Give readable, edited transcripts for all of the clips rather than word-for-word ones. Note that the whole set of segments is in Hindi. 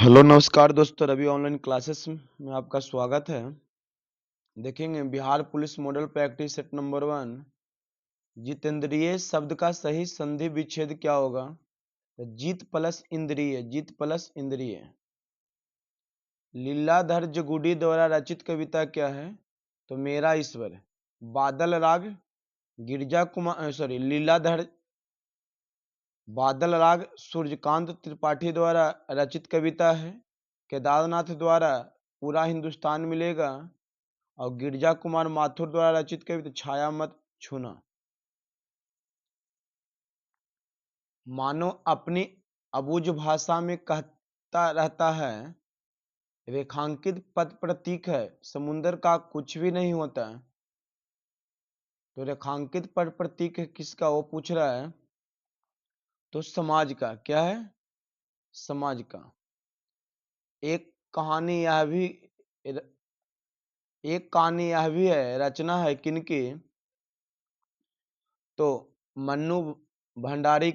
हेलो नमस्कार दोस्तों, रवि ऑनलाइन क्लासेस में आपका स्वागत है। देखेंगे Bihar police model practice set number 1 जितेंद्रिय शब्द का सही संधि विच्छेद क्या होगा। तो जीत प्लस इंद्रिय। लीलाधर जगुडी द्वारा रचित कविता क्या है। तो मेरा ईश्वर। बादल राग गिरजा कुमार लीलाधर बादल राग सूर्यकांत त्रिपाठी द्वारा रचित कविता है। केदारनाथ द्वारा पूरा हिंदुस्तान मिलेगा और गिरजा कुमार माथुर द्वारा रचित कविता छाया मत छूना। मानो अपनी अबूझ भाषा में कहता रहता है, रेखांकित पद प्रतीक है, समुद्र का कुछ भी नहीं होता। तो रेखांकित पद प्रतीक है किसका, वो पूछ रहा है। तो समाज का। क्या है? समाज का। एक कहानी यह भी है, रचना है किनकी। तो मन्नू भंडारी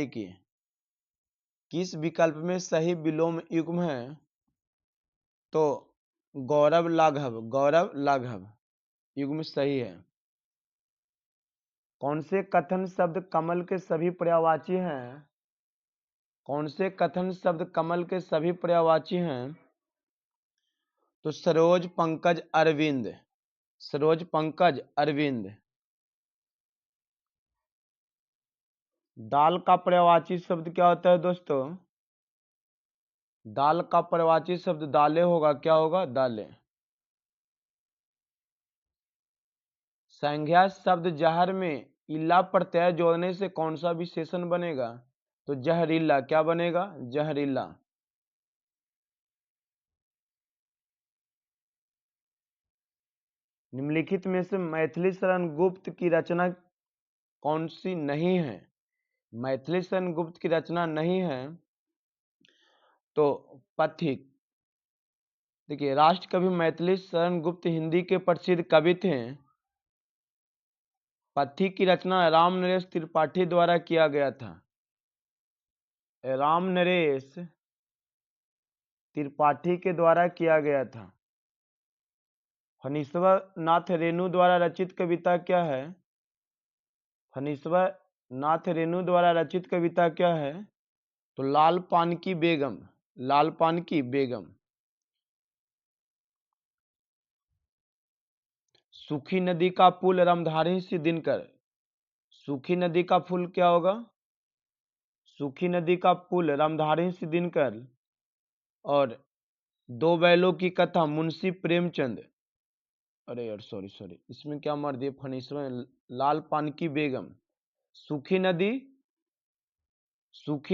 की। किस विकल्प में सही विलोम युग्म है। तो गौरव लाघव युग्म सही है। कौन से कथन शब्द कमल के सभी पर्यायवाची हैं। कौन से कथन शब्द कमल के सभी पर्यायवाची हैं। तो सरोज पंकज अरविंद। दाल का पर्यायवाची शब्द क्या होता है दोस्तों। दाल का पर्यायवाची शब्द दाले होगा। क्या होगा? दाले। संज्ञा शब्द जहर में इल्ला प्रत्यय जोड़ने से कौन सा विशेषण बनेगा। तो जहरीला। क्या बनेगा? जहरीला। निम्नलिखित में से मैथिली शरण गुप्त की रचना कौन सी नहीं है। मैथिली शरण गुप्त की रचना नहीं है। तो पथिक। देखिए, राष्ट्र कवि मैथिली शरण गुप्त हिंदी के प्रसिद्ध कवि थे। पथिक की रचना राम नरेश त्रिपाठी द्वारा किया गया था। राम नरेश त्रिपाठी के द्वारा किया गया था। फणीश्वर नाथ रेणु द्वारा रचित कविता क्या है। फणीश्वर नाथ रेणु द्वारा रचित कविता क्या है। तो लाल पान की बेगम। सूखी नदी का पुल रामधारी सिंह दिनकर। सूखी नदी का पुल क्या होगा। सूखी नदी का पुल रामधारी सिंह दिनकर। और दो बैलों की कथा मुंशी प्रेमचंद। अरे यार, सॉरी, इसमें क्या मर दिए फणीश्वर। लाल पान की बेगम। सूखी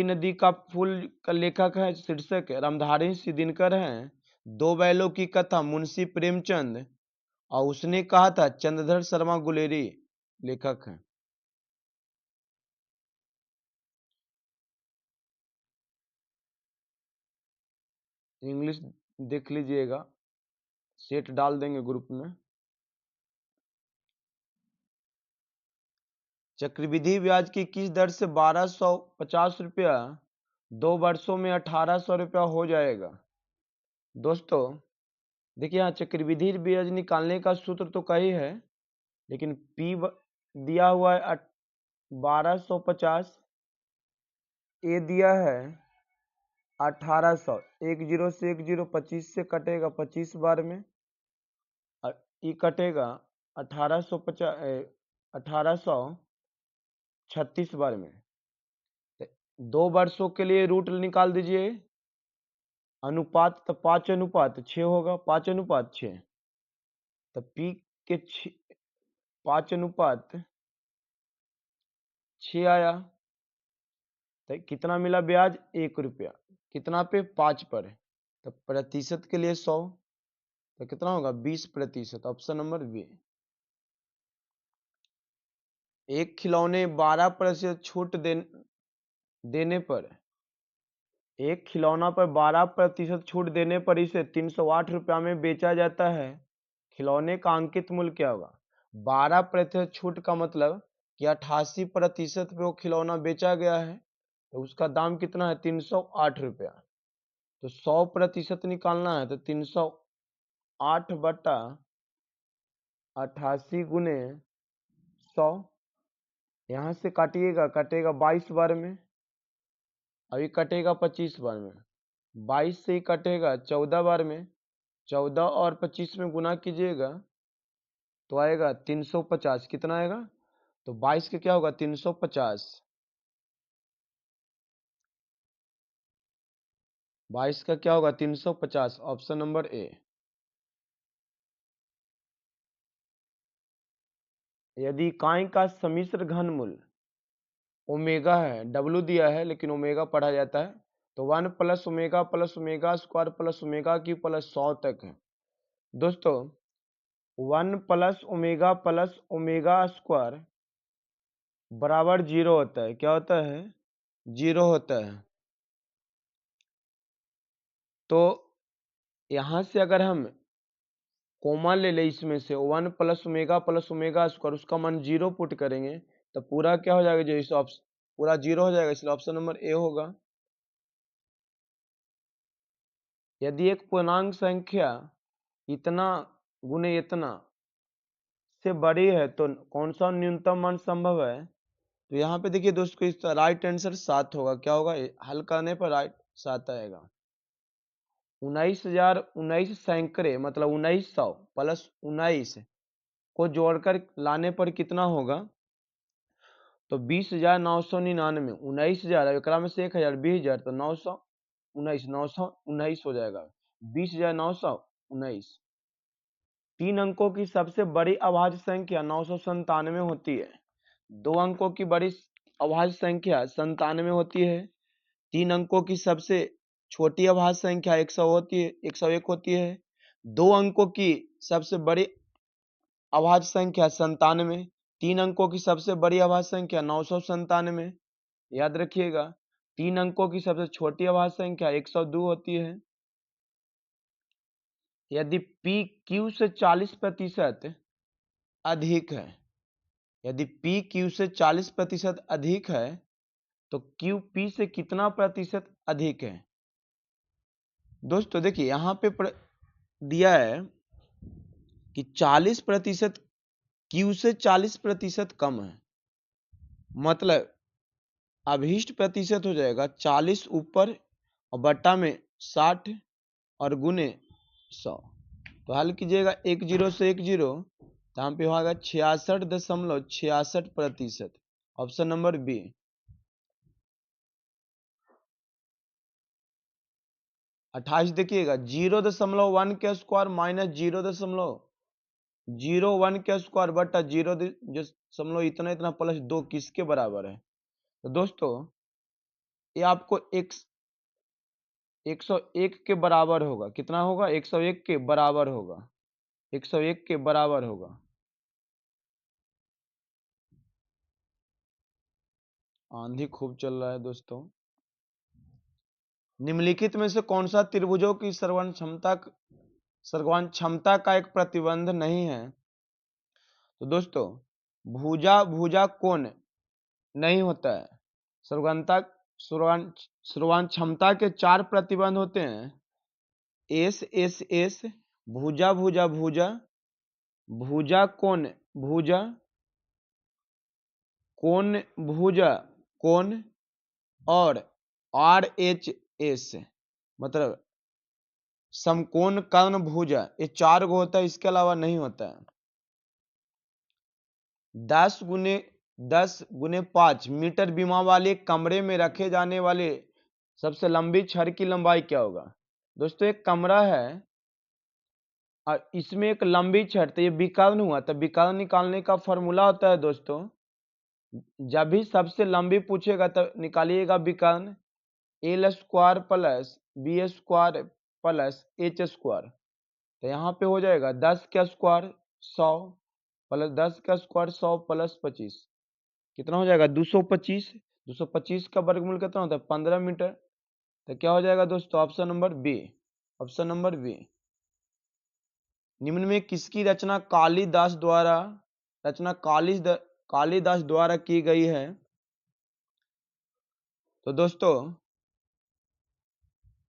नदी का पुल का लेखक है, शीर्षक रामधारी सिंह दिनकर हैं। दो बैलों की कथा मुंशी प्रेमचंद। और उसने कहा था चंद्रधर शर्मा गुलेरी लेखक हैं। इंग्लिश देख लीजिएगा, सेट डाल देंगे ग्रुप में। चक्रवृद्धि ब्याज की किस दर से 1250 रुपया 2 वर्षों में 1800 रुपया हो जाएगा। दोस्तों देखिए, यहाँ चक्रवृद्धि ब्याज निकालने का सूत्र तो कही है, लेकिन दिया हुआ है 1250, ए दिया है 1800। 10 से 10 25 से कटेगा 25 बार में। ई कटेगा 1836 बार में। 2 वर्षों के लिए रूट निकाल दीजिए। अनुपात तो 5:6 होगा। 5:6। तो पी के 5:6 आया। तो कितना मिला ब्याज? 1 रुपया। कितना पे? 5 पर। तो प्रतिशत के लिए 100। तो कितना होगा? 20%। Option number B. एक खिलौने 12% छूट देने पर, एक खिलौना पर 12% छूट देने पर इसे 308 रुपया में बेचा जाता है। खिलौने का अंकित मूल्य क्या होगा। 12% छूट का मतलब कि 88% पे वो खिलौना बेचा गया है, तो उसका दाम कितना है? 308 रुपया। तो 100% निकालना है तो 308/88 गुने 100, यहाँ से काटिएगा, कटेगा 22 बार में, अभी कटेगा 25 बार में, 22 से ही कटेगा 14 बार में, 14 और 25 में गुना कीजिएगा तो आएगा 350। कितना आएगा? तो 22 के क्या होगा? 350। 22 का क्या होगा? 350। Option number A. यदि इकाई का सम्मिश्र घनमूल ओमेगा है, डब्लू दिया है लेकिन ओमेगा पढ़ा जाता है, तो 1 + omega square plus omega cube plus 100 तक है। दोस्तों 1 + ओमेगा स्क्वायर बराबर 0 होता है। क्या होता है? 0 होता है। तो यहां से अगर हम कॉमन ले ले इसमें से 1 + ओमेगा स्क्वायर, उसका मान 0 पुट करेंगे तो पूरा क्या हो जाएगा? जो इस ऑप्शन पूरा 0 हो जाएगा, इसलिए ऑप्शन नंबर ए होगा। यदि एक पूर्णांक संख्या इतना गुने इतना से बड़ी है तो कौन सा न्यूनतम मान संभव है? तो यहाँ पे देखिए दोस्तों, इसका राइट आंसर 7 होगा। क्या होगा? हल करने पर राइट 7 आएगा। 19,019 सैकड़े मतलब 1900 प्लस 19 को जोड़कर लाने पर कितना होगा? तो 20,999, 19,000 एकरा में से 1,000 20,000 तो 919 हो जाएगा। 20,919। 3 अंकों की सबसे बड़ी अभाज्य संख्या 997 होती है। 2 अंकों की बड़ी अभाज्य संख्या 97 होती है। 3 अंकों की सबसे छोटी अभाज्य संख्या 101 होती है। 2 अंकों की सबसे बड़ी अभाज्य संख्या 97। 3 अंकों की सबसे बड़ी अभाज्य संख्या 997। याद रखिएगा। 3 अंकों की सबसे छोटी अभाज्य संख्या 102 होती है। यदि P Q से 40% अधिक है, यदि P Q से 40% अधिक है तो Q P से कितना प्रतिशत अधिक है? दोस्तों देखिए यहाँ पे दिया है कि 40% Q से 40% कम है, मतलब अभिष्ट प्रतिशत हो जाएगा 40 ऊपर और बट्टा में 60 और गुने 100। तो हल कीजिएगा 1 0 से 1 0, तो यहाँ पे होगा 66.66%। Option number B. 28 देखिएगा, 0.1 के स्क्वायर माइनस 0.01 के स्क्वायर बटा 0 इतना इतना प्लस 2 किसके बराबर है? तो दोस्तों ये आपको 101 के बराबर होगा। कितना होगा? 101 के बराबर होगा। 101 के बराबर होगा। आंधी खूब चल रहा है दोस्तों। निम्नलिखित में से कौन सा त्रिभुजों की सर्वण क्षमता का एक प्रतिबंध नहीं है? तो दोस्तों भुजा कोण नहीं होता है। सर्वान क्षमता के 4 प्रतिबंध होते हैं। एस एस एस, भुजा भुजा भुजा, भुजा कोण भुजा, कोण भुजा कोण और RHS मतलब समकोण कर्ण भुजा। ये 4 गो होता है, इसके अलावा नहीं होता है। 10 × 10 × 5 मीटर बीमा वाले कमरे में रखे जाने वाले सबसे लंबी छड़ की लंबाई क्या होगा? दोस्तों एक कमरा है और इसमें एक लंबी छड़, तो ये विकर्ण हुआ, तो विकर्ण निकालने का फॉर्मूला होता है दोस्तों, जब भी सबसे लंबी पूछेगा तो निकालिएगा विकर्ण, L² plus B² plus H²। तो यहाँ पे हो जाएगा 10 का स्क्वायर 100 प्लस 10 का स्क्वायर 100 प्लस 25, कितना हो जाएगा? 225। 225 का वर्गमूल कितना होता है? 15 मीटर। तो क्या हो जाएगा दोस्तों? Option number B. Option number B. निम्न में किसकी रचना कालिदास द्वारा की गई है? तो दोस्तों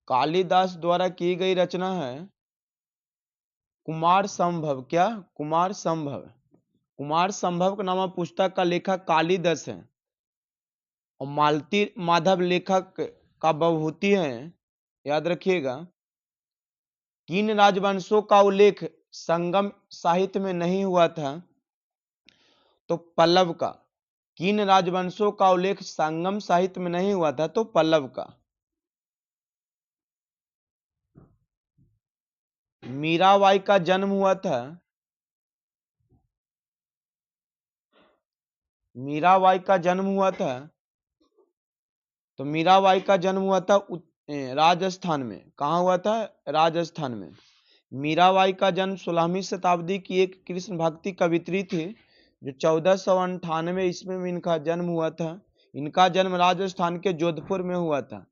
कालिदास द्वारा की गई रचना है कुमार संभव। क्या? कुमार संभव। कुमार संभव का नाम पुस्तक का लेखक कालिदास है और मालती माधव लेखक का बहुभूति है। याद रखिएगा। किन राजवंशों का उल्लेख संगम साहित्य में नहीं हुआ था? तो पल्लव का। किन राजवंशों का उल्लेख संगम साहित्य में नहीं हुआ था? तो पल्लव का। मीराबाई का जन्म हुआ था मीराबाई का जन्म हुआ था तो मीराबाई का जन्म हुआ था राजस्थान में। कहाँ हुआ था? राजस्थान में। मीराबाई का जन्म 16वीं शताब्दी की एक कृष्ण भक्ति कवित्री थी जो 1498 ईस्वी में इनका जन्म हुआ था। इनका जन्म राजस्थान के जोधपुर में हुआ था।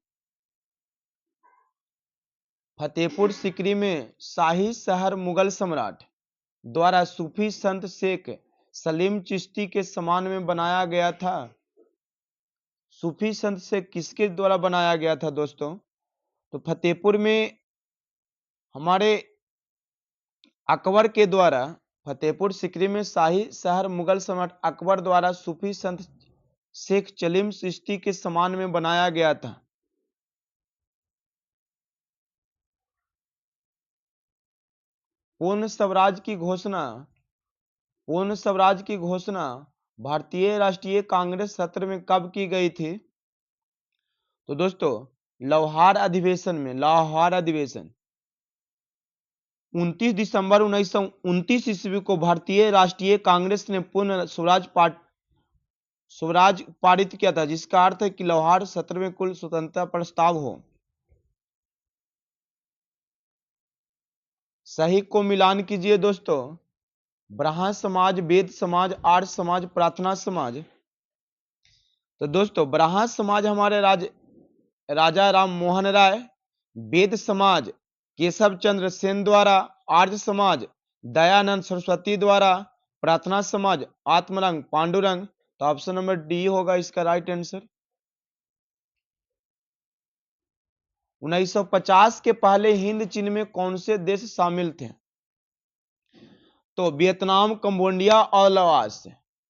फतेहपुर सीकरी में शाही शहर मुगल सम्राट द्वारा सूफी संत शेख सलीम चिश्ती के समान में बनाया गया था। सूफी संत से किसके द्वारा बनाया गया था दोस्तों? तो फतेहपुर में हमारे अकबर के द्वारा, फतेहपुर सीकरी में शाही शहर मुगल सम्राट अकबर द्वारा सूफी संत शेख सलीम चिश्ती के समान में बनाया गया था। पूर्ण स्वराज की घोषणा भारतीय राष्ट्रीय कांग्रेस सत्र में कब की गई थी? तो दोस्तों लाहौर अधिवेशन 29 दिसंबर 1929 ईस्वी को भारतीय राष्ट्रीय कांग्रेस ने पूर्ण स्वराज पारित किया था, जिसका अर्थ है कि लाहौर सत्र में कुल स्वतंत्रता प्रस्ताव हो। सही को मिलान कीजिए दोस्तों। ब्राह्मण समाज, वेद समाज, आर्य समाज, प्रार्थना समाज। तो दोस्तों ब्राह्मण समाज हमारे राजा राम मोहन राय, वेद समाज केशव चंद्र सेन द्वारा, आर्य समाज दयानंद सरस्वती द्वारा, प्रार्थना समाज आत्मरंग पांडुरंग। तो ऑप्शन नंबर डी होगा इसका राइट आंसर। 1950 के पहले हिंद चीन में कौन से देश शामिल थे? तो वियतनाम, कंबोडिया और लाओस।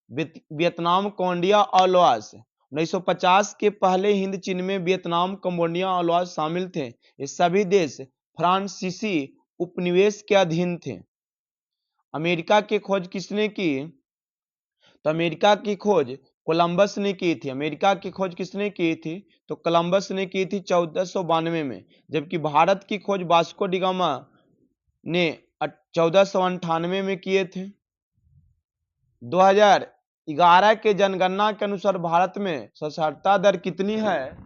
वियतनाम, कंबोडिया और लाओस। 1950 के पहले हिंद चीन में वियतनाम, कंबोडिया और लाओस शामिल थे। ये सभी देश फ्रांसीसी उपनिवेश के अधीन थे। अमेरिका की खोज किसने की? तो अमेरिका की खोज कोलंबस ने की थी। अमेरिका की खोज किसने की थी? तो कोलंबस ने की थी 1492 में। जबकि भारत की खोज वास्को डी गामा ने 1498 में किए थे। 2011 के जनगणना के अनुसार भारत में साक्षरता दर कितनी है?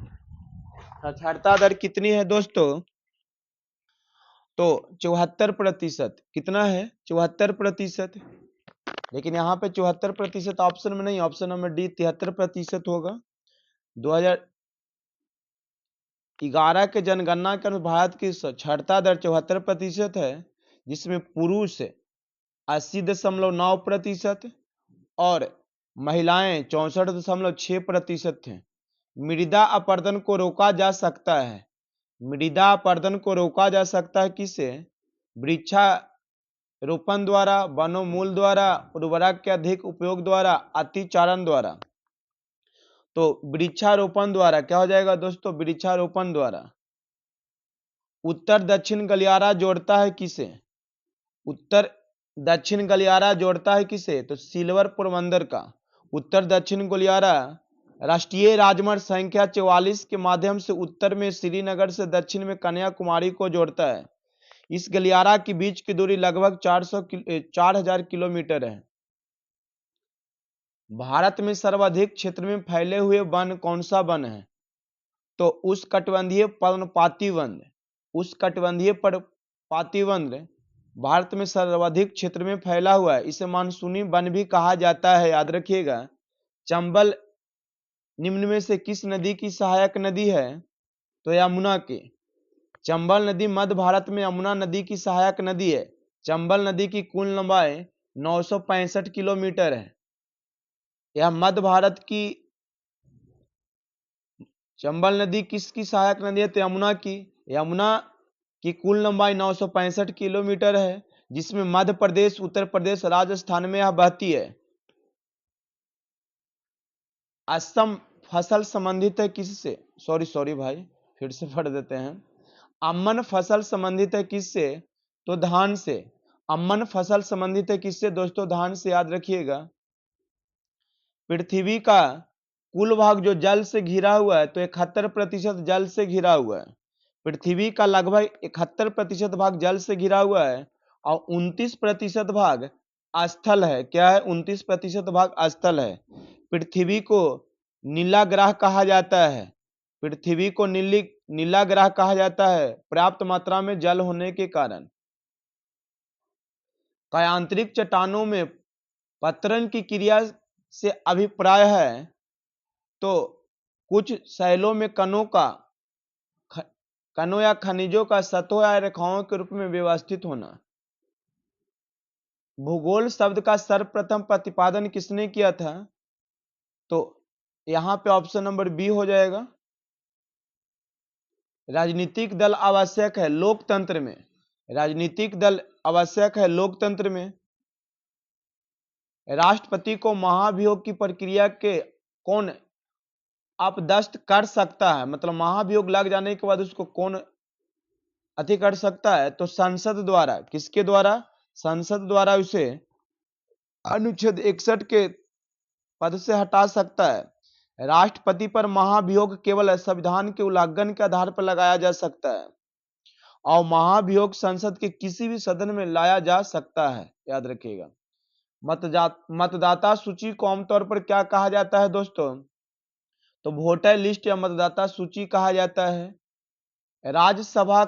साक्षरता दर कितनी है दोस्तों? तो 74%। कितना है? 74%। लेकिन यहाँ पे 74% ऑप्शन में नहीं, ऑप्शन नंबर डी 73% होगा। 2011 के जनगणना के अनुसार भारत की साक्षरता दर 74% है, जिसमें पुरुष 80.9% और महिलाएं 64.6% थे। मृदा अपरदन को रोका जा सकता है। मृदा अपरदन को रोका जा सकता है किससे? वृक्षारोपण द्वारा, वनोन्मूलन द्वारा, उर्वरक के अधिक उपयोग द्वारा, अतिचारण द्वारा। तो वृक्षारोपण द्वारा। क्या हो जाएगा दोस्तों? वृक्षारोपण द्वारा। उत्तर दक्षिण गलियारा जोड़ता है किसे? उत्तर दक्षिण गलियारा जोड़ता है किसे? तो सिल्वर पोरबंदर का उत्तर दक्षिण गलियारा राष्ट्रीय राजमार्ग संख्या 44 के माध्यम से उत्तर में श्रीनगर से दक्षिण में कन्याकुमारी को जोड़ता है। इस गलियारा के बीच की दूरी लगभग 4000 किलोमीटर है। भारत में सर्वाधिक क्षेत्र में फैले हुए वन कौन सा वन है? तो उष्णकटिबंधीय पर्णपाती वन। उष्णकटिबंधीय पर्णपाती वन भारत में सर्वाधिक क्षेत्र में फैला हुआ है। इसे मानसूनी वन भी कहा जाता है। याद रखिएगा। चंबल निम्न में से किस नदी की सहायक नदी है? तो यमुना की। चंबल नदी मध्य भारत में यमुना नदी की सहायक नदी है। चंबल नदी की कुल लंबाई 965 किलोमीटर है। यह मध्य भारत की चंबल नदी किसकी सहायक नदी है? तो यमुना की। यमुना की कुल लंबाई 965 किलोमीटर है, जिसमें मध्य प्रदेश, उत्तर प्रदेश, राजस्थान में यह बहती है। असम फसल संबंधित है किससे? सॉरी भाई, फिर से पढ़ देते हैं। अम्मन फसल संबंधित है किससे? तो धान से। अम्मन फसल संबंधित है किससे दोस्तों? धान से, याद रखिएगा। पृथ्वी का कुल भाग जो जल से घिरा हुआ है, तो 71% जल से घिरा हुआ है। पृथ्वी का लगभग 71% भाग जल से घिरा हुआ है और 29% भाग स्थल है। क्या है? 29% भाग स्थल है। पृथ्वी को नीला ग्रह कहा जाता है। पृथ्वी को नीला ग्रह कहा जाता है पर्याप्त मात्रा में जल होने के कारण। कायांतरिक चट्टानों में पतरन की क्रिया से अभिप्राय है तो कुछ शैलों में कणों या खनिजों का सतहों या रेखाओं के रूप में व्यवस्थित होना। भूगोल शब्द का सर्वप्रथम प्रतिपादन किसने किया था? तो यहां पे ऑप्शन नंबर बी हो जाएगा। राजनीतिक दल आवश्यक है लोकतंत्र में। राजनीतिक दल आवश्यक है लोकतंत्र में। राष्ट्रपति को महाभियोग की प्रक्रिया के कौन अपदस्थ कर सकता है? मतलब महाभियोग लग जाने के बाद उसको कौन अति कर सकता है? तो संसद द्वारा। किसके द्वारा? संसद द्वारा उसे अनुच्छेद 61 के पद से हटा सकता है। राष्ट्रपति पर महाभियोग केवल संविधान के उल्लंघन के आधार पर लगाया जा सकता है और महाभियोग संसद के किसी भी सदन में लाया जा सकता है, याद रखिएगा। मतदाता सूची को आमतौर पर क्या कहा जाता है दोस्तों? तो वोटर लिस्ट या मतदाता सूची कहा जाता है। राज्यसभा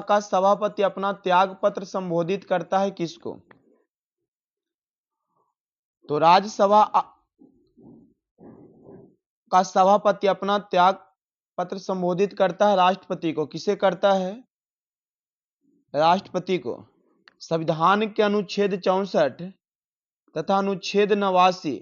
का सभापति अपना त्याग पत्र संबोधित करता है किसको? तो राज्यसभा का सभापति अपना त्याग पत्र संबोधित करता है राष्ट्रपति को। किसे करता है? राष्ट्रपति को। संविधान के अनुच्छेद 64 तथा अनुच्छेद 89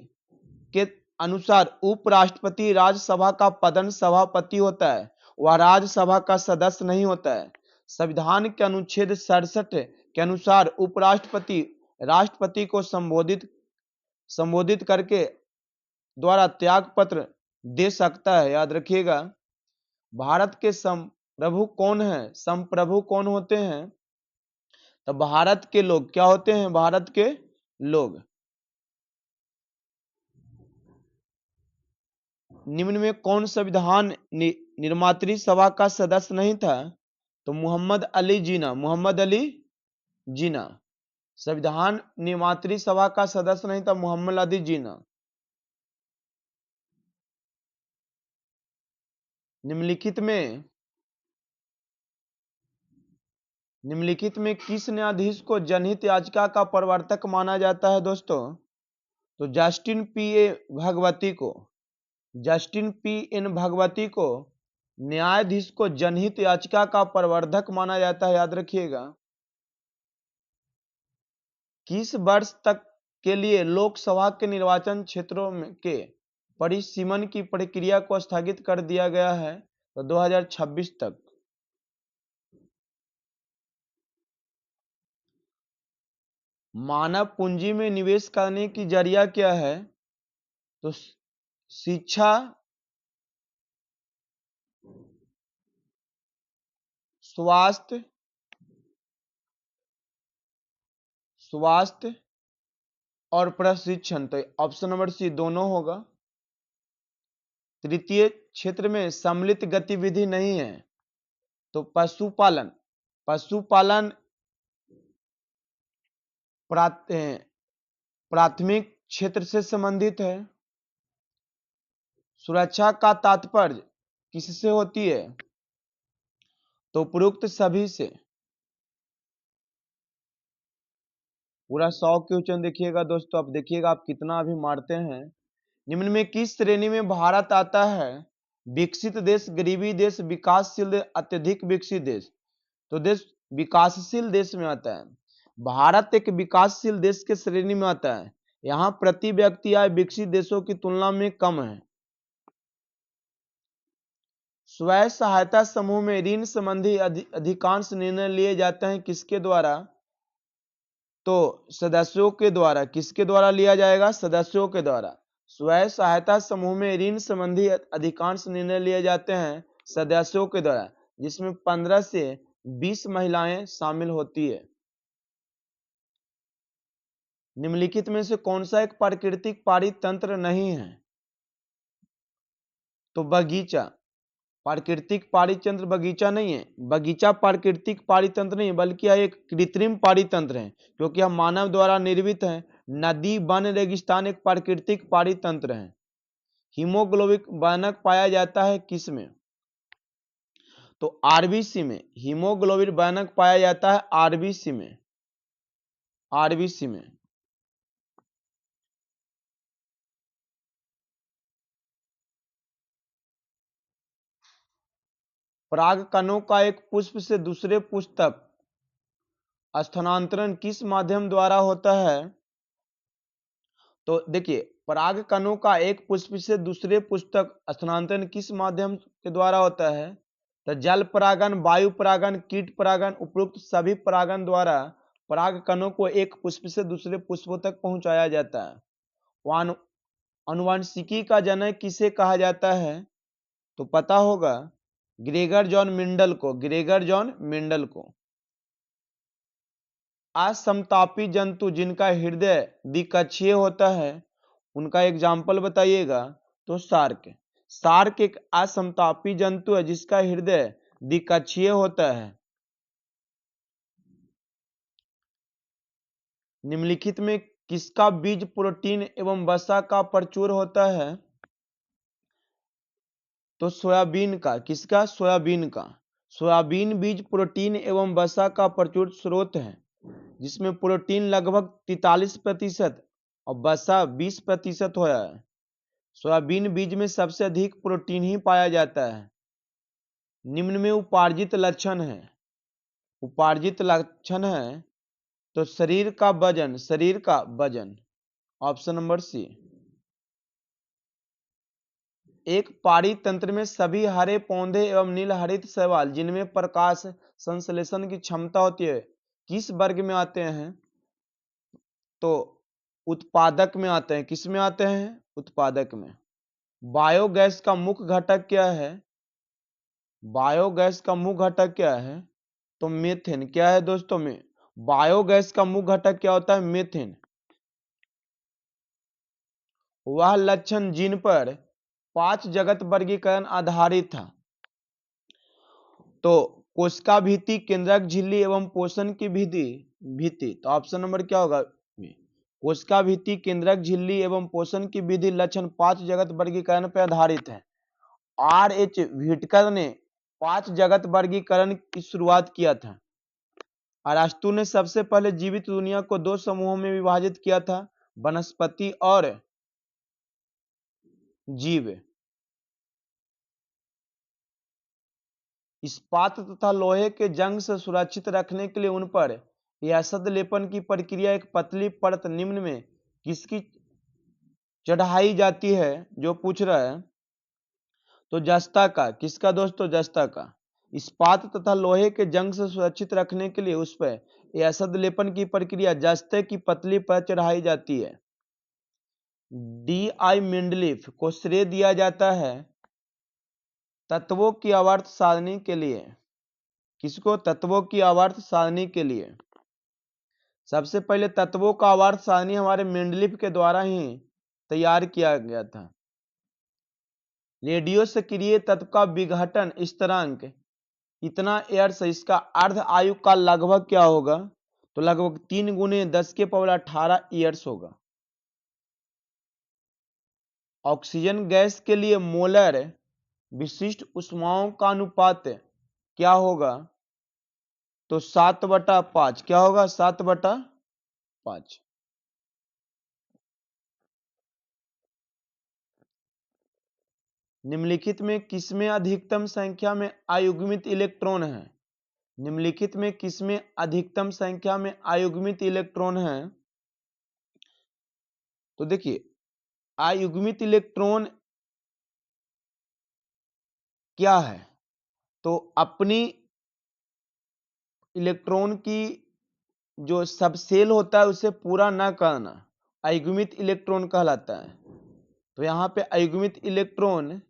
के अनुसार उपराष्ट्रपति राज्यसभा का पदन सभापति होता है, वह राज्यसभा का सदस्य नहीं होता है। संविधान के अनुच्छेद 67 के अनुसार उपराष्ट्रपति राष्ट्रपति को संबोधित करके द्वारा त्याग पत्र दे सकता है, याद रखिएगा। भारत के संप्रभु कौन है? संप्रभु कौन होते हैं? तो भारत के लोग। क्या होते हैं? भारत के लोग। निम्न में कौन संविधान निर्मात्री सभा का सदस्य नहीं था? तो मोहम्मद अली जिन्ना। मोहम्मद अली जिन्ना संविधान निर्मात्री सभा का सदस्य नहीं था, मोहम्मद अली जिन्ना। निम्नलिखित में किस न्यायाधीश को जनहित याचिका का प्रवर्तक माना जाता है दोस्तों? तो जस्टिन पी एन भगवती को न्यायाधीश को जनहित याचिका का प्रवर्तक माना जाता है, याद रखिएगा। किस वर्ष तक के लिए लोकसभा के निर्वाचन क्षेत्रों के परिसीमन की प्रक्रिया को स्थगित कर दिया गया है? तो 2026 तक। मानव पूंजी में निवेश करने की जरिया क्या है? तो शिक्षा, स्वास्थ्य और प्रशिक्षण। तो ऑप्शन नंबर सी दोनों होगा। तृतीय क्षेत्र में सम्मिलित गतिविधि नहीं है, तो पशुपालन प्राथमिक क्षेत्र से संबंधित है। सुरक्षा का तात्पर्य किससे होती है? तो उपरोक्त सभी से। पूरा 100 क्वेश्चन देखिएगा दोस्तों। अब देखिएगा आप कितना अभी मारते हैं। निम्न में किस श्रेणी में भारत आता है? विकसित देश, गरीबी देश, विकासशील देश, अत्यधिक विकसित देश। तो देश विकासशील देश में आता है। भारत एक विकासशील देश के श्रेणी में आता है। यहाँ प्रति व्यक्ति आय विकसित देशों की तुलना में कम है। स्वयं सहायता समूह में ऋण संबंधी अधिकांश निर्णय लिए जाते हैं किसके द्वारा? तो सदस्यों के द्वारा। किसके द्वारा लिया जाएगा? सदस्यों के द्वारा। स्वयं सहायता समूह में ऋण संबंधी अधिकांश निर्णय लिए जाते हैं सदस्यों के द्वारा, जिसमें 15 से 20 महिलाएं शामिल होती है। निम्नलिखित में से कौन सा एक प्राकृतिक पारित तंत्र नहीं है? तो बगीचा। प्राकृतिक पारितंत्र बगीचा नहीं है। बगीचा प्राकृतिक पारितंत्र नहीं है, बल्कि यह एक कृत्रिम पारितंत्र है, क्योंकि यह मानव द्वारा निर्मित है। नदी, वन, रेगिस्तान एक प्राकृतिक पारितंत्र है। हीमोग्लोबिन बनक पाया जाता है किसमें? तो आरबीसी में। हीमोग्लोबिन बनक पाया जाता है आरबीसी में। आरबीसी में। परागकणों का एक पुष्प से दूसरे पुष्प तक स्थानांतरण किस माध्यम द्वारा होता है? तो देखिए, परागकणों का एक पुष्प से दूसरे पुष्प तक स्थानांतरण किस माध्यम के द्वारा होता है? तो जल परागन, वायु परागन, कीट परागन, उपरोक्त सभी परागन द्वारा परागकणों को एक पुष्प से दूसरे पुष्पों तक पहुंचाया जाता है। अनुवांशिकी का जनक किसे कहा जाता है? तो पता होगा, ग्रेगर जॉन मेंडल को। ग्रेगर जॉन मेंडल को। असमतापी जंतु जिनका हृदय द्विकक्षीय होता है, उनका एग्जाम्पल बताइएगा। तो शार्क। शार्क एक असमतापी जंतु है जिसका हृदय द्विकक्षीय होता है। निम्नलिखित में किसका बीज प्रोटीन एवं वसा का प्रचुर होता है? तो सोयाबीन का। किसका? सोयाबीन का। सोयाबीन बीज प्रोटीन एवं वसा का प्रचुर स्रोत है, जिसमें प्रोटीन लगभग 43% और वसा 20% होता है। सोयाबीन बीज में सबसे अधिक प्रोटीन ही पाया जाता है। निम्न में उपार्जित लक्षण है। उपार्जित लक्षण है तो शरीर का वजन। शरीर का वजन। Option number C. एक पारितंत्र में सभी हरे पौधे एवं नील हरित शैवाल जिनमें प्रकाश संश्लेषण की क्षमता होती है किस वर्ग में आते हैं? तो उत्पादक में आते हैं। किस में आते हैं? उत्पादक में। बायोगैस का मुख्य घटक क्या है? बायोगैस का मुख्य घटक क्या है? तो मीथेन। क्या है दोस्तों? में बायोगैस का मुख्य घटक क्या होता है? मीथेन। वह लक्षण जिन पर 5 जगत वर्गीकरण आधारित था। तो कोशिका भित्ति, केंद्रक झिल्ली एवं पोषण की भित्ति। तो ऑप्शन नंबर क्या होगा? कोशिका भित्ति, केंद्रक झिल्ली एवं पोषण की विधि लक्षण 5 जगत वर्गीकरण पर आधारित है। R.H. व्हिटकर ने 5 जगत वर्गीकरण की शुरुआत किया था। अरस्तु ने सबसे पहले जीवित दुनिया को 2 समूहों में विभाजित किया था, वनस्पति और जीव। इस्पात तथा लोहे के जंग से सुरक्षित रखने के लिए उन पर एसिड लेपन की प्रक्रिया एक पतली परत निम्न में किसकी चढ़ाई जाती है? जो पूछ रहा है तो जस्ता का। किसका दोस्तों? जस्ता का। इस्पात तथा लोहे के जंग से सुरक्षित रखने के लिए उस पर एसिड लेपन की प्रक्रिया जस्ते की पतली परत चढ़ाई जाती है। D.I. मेंडलीफ को श्रेय दिया जाता है तत्वों की आवर्त सारणी के लिए। किसको? तत्वों की आवर्त सारणी के लिए। सबसे पहले तत्वों का आवर्त सारणी हमारे मेंडलीफ के द्वारा ही तैयार किया गया था। रेडियो सक्रिय तत्व का विघटन स्थिरांक इतना एयर्स, इसका अर्ध आयु का लगभग क्या होगा? तो लगभग 3 × 10⁻18 ईयर्स होगा। ऑक्सीजन गैस के लिए मोलर विशिष्ट ऊष्माओं का अनुपात क्या होगा? तो 7/5। क्या होगा? 7/5। निम्नलिखित में किसमें अधिकतम संख्या में अयुग्मित इलेक्ट्रॉन है? निम्नलिखित में किसमें अधिकतम संख्या में अयुग्मित इलेक्ट्रॉन है? तो देखिए, अयुग्मित इलेक्ट्रॉन क्या है? तो अपनी इलेक्ट्रॉन की जो सबसेल होता है उसे पूरा ना करना अयुग्मित इलेक्ट्रॉन कहलाता है। तो यहाँ पे अयुग्मित इलेक्ट्रॉन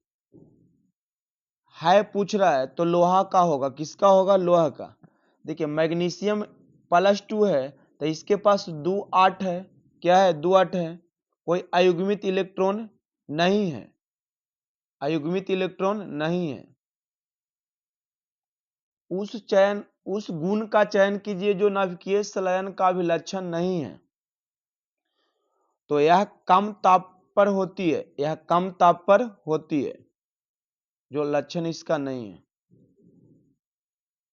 है पूछ रहा है, तो लोहा का होगा। किसका होगा? लोहा का। देखिए मैग्नीशियम +2 है, तो इसके पास 2 8 है। क्या है? 2 8 है। कोई अयुग्मित इलेक्ट्रॉन नहीं है, अयुग्मित इलेक्ट्रॉन नहीं है। उस गुण का चयन कीजिए जो नाभिकीय संलयन का अभिलक्षण नहीं है। तो यह कम ताप पर होती है, यह कम ताप पर होती है, जो लक्षण इसका नहीं है।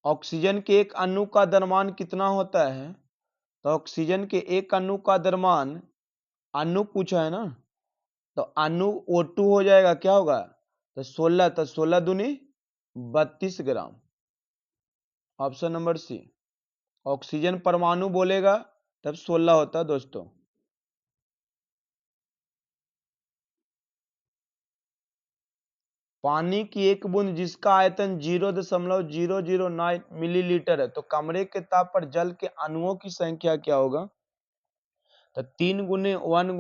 ऑक्सीजन के एक अणु का द्रव्यमान कितना होता है? तो ऑक्सीजन के एक अणु का द्रव्यमान, अणु पूछा है ना, तो अणु O2 हो जाएगा। क्या होगा? तो 16, तो 16 दूनी 32 gram. Option number C. Oxygen परमाणु बोलेगा तब 16 होता है दोस्तों। पानी की एक बूंद जिसका आयतन 0.009 मिलीलीटर है, तो कमरे के ताप पर जल के अणुओं की संख्या क्या होगा? तो 3 गुने 1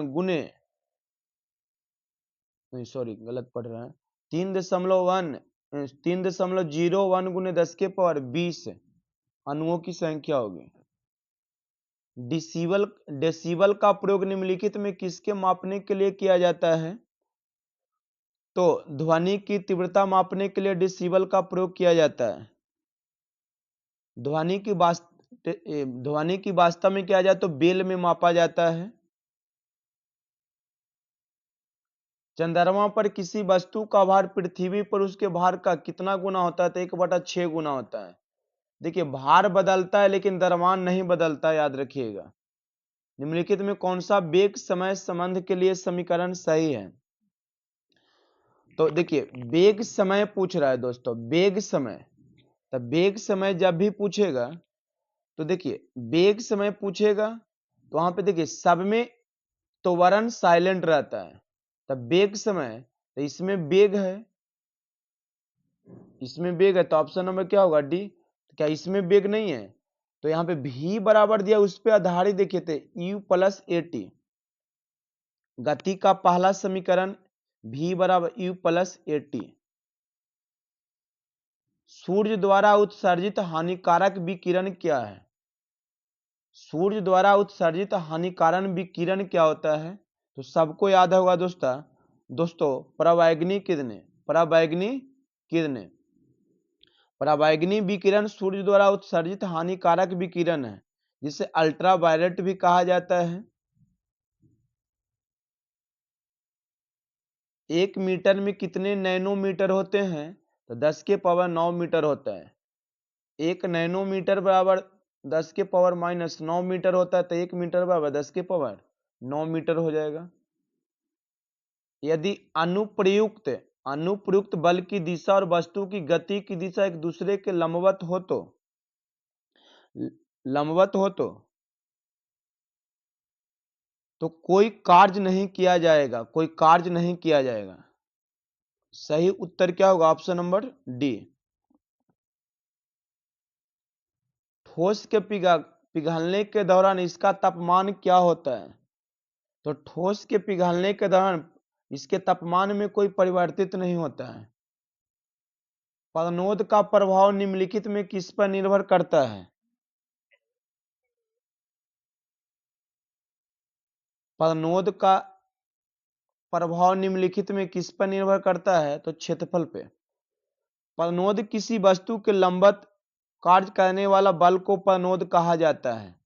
गुने, नहीं सॉरी गलत पढ़ रहा है, 3.01 गुने 10 के पावर 20 अणुओं की संख्या होगी। डेसिबल का प्रयोग निम्नलिखित में किसके मापने के लिए किया जाता है? तो ध्वनि की तीव्रता मापने के लिए डेसिबल का प्रयोग किया जाता है। ध्वनि की वास्तव में किया जाए तो बेल में मापा जाता है। चंद्रमा पर किसी वस्तु का भार पृथ्वी पर उसके भार का कितना गुना होता है? तो 1/6 गुना होता है। देखिए भार बदलता है लेकिन द्रव्यमान नहीं बदलता, याद रखिएगा। निम्नलिखित में कौन सा वेग समय संबंध के लिए समीकरण सही है? तो देखिए वेग समय पूछ रहा है दोस्तों, वेग समय। तब वेग समय जब भी पूछेगा तो देखिए वेग समय पूछेगा तो वहां पे देखिए सब में तो वर्ण साइलेंट रहता है। तब वेग समय, तो इसमें वेग है, इसमें वेग है, तो ऑप्शन नंबर क्या होगा? डी। क्या इसमें वेग नहीं है? तो यहाँ पे भी बराबर दिया, उस पर आधारित देखिए थे U + AT। गति का पहला समीकरण V बराबर U + AT। सूर्य द्वारा उत्सर्जित हानिकारक विकिरण क्या है? सूर्य द्वारा उत्सर्जित हानिकारक विकिरण क्या होता है? तो सबको याद होगा दोस्तों परावैंगनी किरणें। परावैंगनी विकिरण सूर्य द्वारा उत्सर्जित हानिकारक विकिरण है, जिसे अल्ट्रावायलेट भी कहा जाता है। 1 मीटर में कितने नैनोमीटर होते हैं? तो 10 के पावर 9 मीटर होता है। 1 नैनोमीटर बराबर 10 के पावर -9 मीटर होता है, तो 1 मीटर बराबर 10 के पावर 9 मीटर हो जाएगा। यदि अनुप्रयुक्त बल की दिशा और वस्तु की गति की दिशा एक दूसरे के लंबवत हो तो कोई कार्य नहीं किया जाएगा। सही उत्तर क्या होगा? Option number D. ठोस के पिघलने के दौरान इसका तापमान क्या होता है? तो ठोस के पिघलने के दौरान इसके तापमान में कोई परिवर्तित नहीं होता है। पदनोद का प्रभाव निम्नलिखित में किस पर निर्भर करता है? पदनोद का प्रभाव निम्नलिखित में किस पर निर्भर करता है? तो क्षेत्रफल पे। पदनोद किसी वस्तु के लंबवत कार्य करने वाला बल को पदनोद कहा जाता है।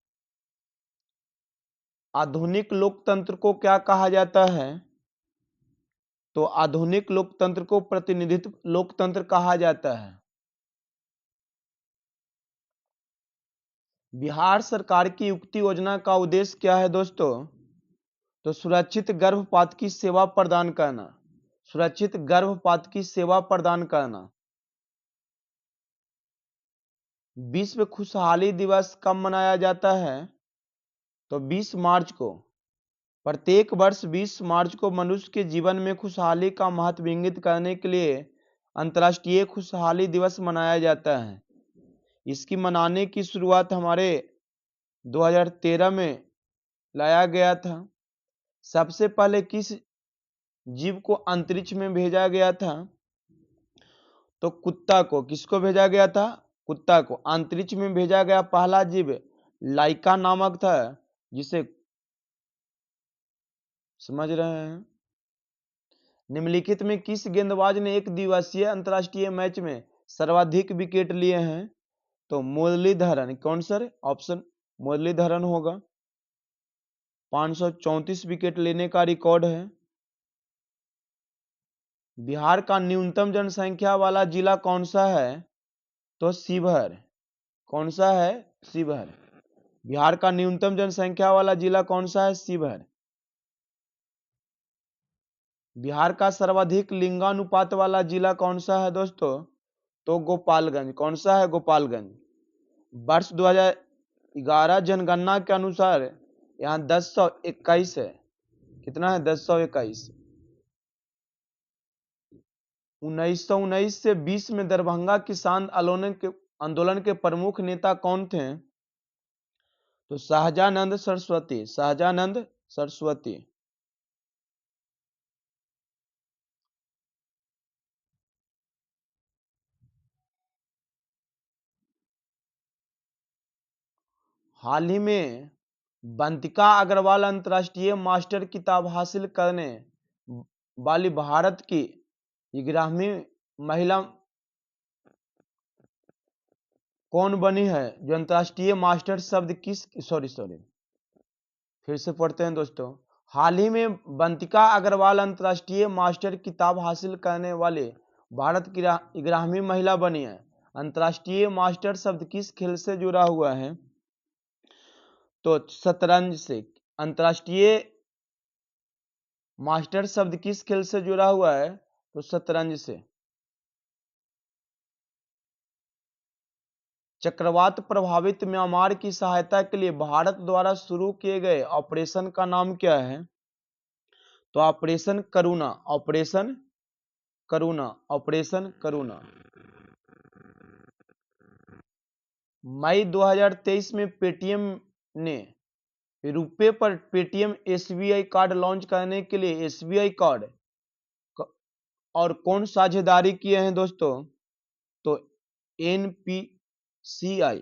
आधुनिक लोकतंत्र को क्या कहा जाता है? तो आधुनिक लोकतंत्र को प्रतिनिधित्व लोकतंत्र कहा जाता है। बिहार सरकार की युक्ति योजना का उद्देश्य क्या है दोस्तों? तो सुरक्षित गर्भपात की सेवा प्रदान करना। सुरक्षित गर्भपात की सेवा प्रदान करना। विश्व खुशहाली दिवस कब मनाया जाता है? तो 20 मार्च को। प्रत्येक वर्ष 20 मार्च को मनुष्य के जीवन में खुशहाली का महत्व इंगित करने के लिए अंतर्राष्ट्रीय खुशहाली दिवस मनाया जाता है। इसकी मनाने की शुरुआत हमारे 2013 में लाया गया था। सबसे पहले किस जीव को अंतरिक्ष में भेजा गया था? तो कुत्ता को। किसको भेजा गया था? कुत्ता को। अंतरिक्ष में भेजा गया पहला जीव लाइका नामक था, जिसे समझ रहे हैं। निम्नलिखित में किस गेंदबाज ने एक दिवसीय अंतर्राष्ट्रीय मैच में सर्वाधिक विकेट लिए हैं? तो मुरलीधरन। कौन सर? ऑप्शन मुरलीधरन होगा। 534 विकेट लेने का रिकॉर्ड है। बिहार का न्यूनतम जनसंख्या वाला जिला कौन सा है? तो शिवहर। कौन सा है? शिवहर। बिहार का न्यूनतम जनसंख्या वाला जिला कौन सा है? शिवहर। बिहार का सर्वाधिक लिंगानुपात वाला जिला कौन सा है दोस्तों? तो गोपालगंज। कौन सा है? गोपालगंज। वर्ष 2011 जनगणना के अनुसार यहाँ 1021 है। कितना है? 1021। 1919 से 20 में दरभंगा किसान आंदोलन के प्रमुख नेता कौन थे? तो सहजानंद सरस्वती। सहजानंद सरस्वती। हाल ही में बंतिका अग्रवाल अंतर्राष्ट्रीय मास्टर खिताब हासिल करने वाली भारत की 11वीं महिला कौन बनी है? जो अंतर्राष्ट्रीय मास्टर शब्द किस सॉरी फिर से पढ़ते हैं दोस्तों। हाल ही में बंतिका अग्रवाल अंतर्राष्ट्रीय मास्टर खिताब हासिल करने वाले भारत की 11वीं महिला बनी है। अंतर्राष्ट्रीय मास्टर शब्द किस खेल से जुड़ा हुआ है? तो शतरंज से। अंतर्राष्ट्रीय मास्टर शब्द किस खेल से जुड़ा हुआ है? तो शतरंज से। चक्रवात प्रभावित म्यांमार की सहायता के लिए भारत द्वारा शुरू किए गए ऑपरेशन का नाम क्या है? तो ऑपरेशन करुणा। ऑपरेशन करुणा। ऑपरेशन करुणा। मई 2023 में पेटीएम ने रुपए पर पेटीएम एसबीआई कार्ड लॉन्च करने के लिए एसबीआई कार्ड और कौन साझेदारी किए हैं दोस्तों? तो एनपीसीआई।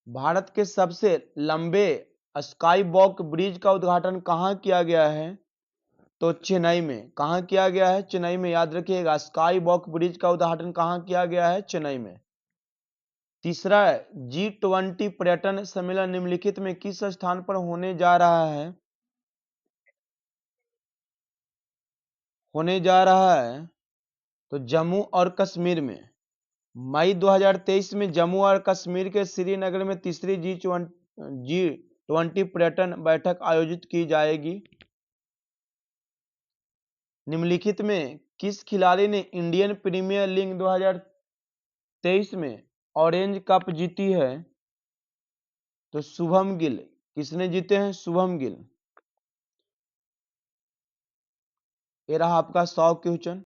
भारत के सबसे लंबे स्काई वॉक ब्रिज का उद्घाटन कहाँ किया गया है? तो चेन्नई में। कहाँ किया गया है? चेन्नई में। याद रखिएगा, स्काई वॉक ब्रिज का उद्घाटन कहाँ किया गया है? चेन्नई में। तीसरा है G20 पर्यटन सम्मेलन निम्नलिखित में किस स्थान पर होने जा रहा है? तो जम्मू और कश्मीर में। मई 2023 में जम्मू और कश्मीर के श्रीनगर में तीसरी G20 पर्यटन बैठक आयोजित की जाएगी। निम्नलिखित में किस खिलाड़ी ने इंडियन प्रीमियर लीग 2023 में ऑरेंज कप जीती है? तो शुभम गिल। किसने जीते हैं? शुभम गिल। ये रहा आपका 100 क्वेश्चन।